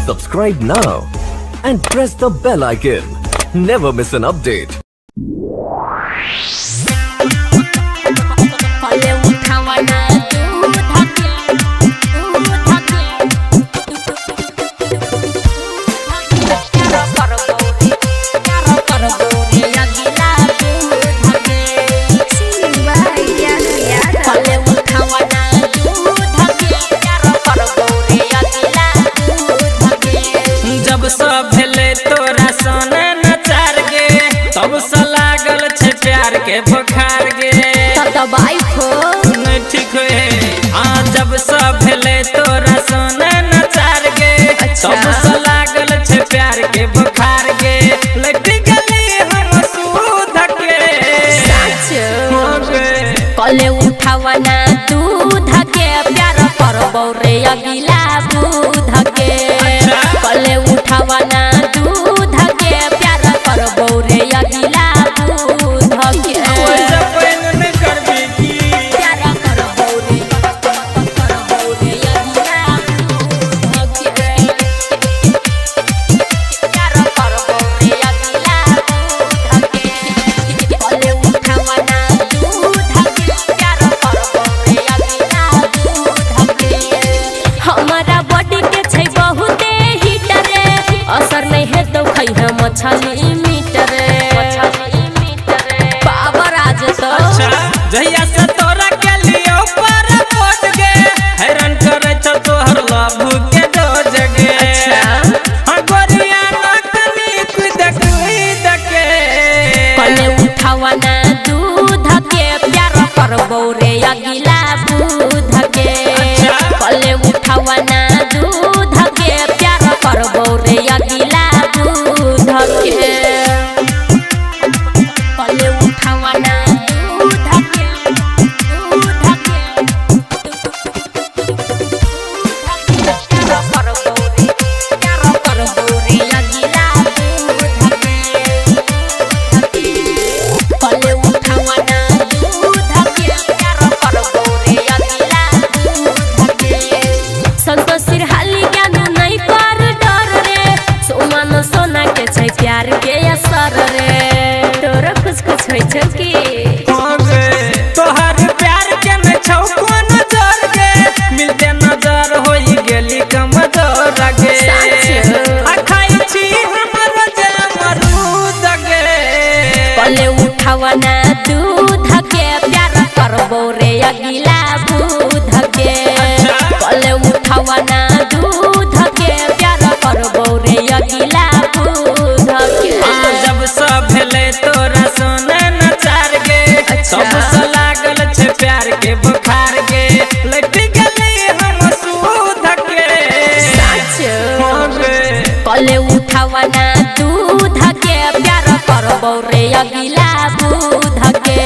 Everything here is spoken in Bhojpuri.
Subscribe now and press the bell icon. Never miss an update. जब सब भेले तोरा सोने नचार गे तब से लागल छे प्यार के बुखार गे दबाई खो नहीं ठीक है। हाँ जब सब भेले तोरा सोने नचार गे तब से लागल छे प्यार के बुखार गे लटी गली हम सूध के कले उठावा ना दूध के प्यार करबो रे अगिला दूध के कले उठावा ना दूध के प्यार करबो रे अगिला दूध के असर नहीं है तो खैहा मछली मीटर पावर आज तो जहिया से तोरा के लिए ऊपर पहुंच गे हैरान करे छ तोहर लव के डोज गे हां गोरिया नकनी कुद के कले उठावा ना दूध के प्यार करबो रे अगिला दूध के कले उठावा ना दूध के प्यार करबो रे अगिला दूध के कले उठावा ना दूध के प्यार करबो रे अगिला दूध के कले उठावा ना दूध के प्यार करबो रे अगिला दूध के संतोष सिरहाली ज्ञान नहीं कर डर रे सुमन सोना के छै प्यार के असर रे तोरा कुछ होय छ की तोहर प्यार के में छौ को नजर गे मिलते नजर होई गेली कमजोर गे अखाई छी हमर जे मरूद गे कले उठावा ना दूध के प्यार करबो रे अगिला दूध के कले उठावा ना दूध के प्यार करबो रे अगिला दूध के जब सब भेले तोरा सोने नचार गे तब से लागल छे प्यार के बुखार गे लटी गली हम सूध के कले उठावा ना दूध के प्यार करबो रे अगिला दूध के।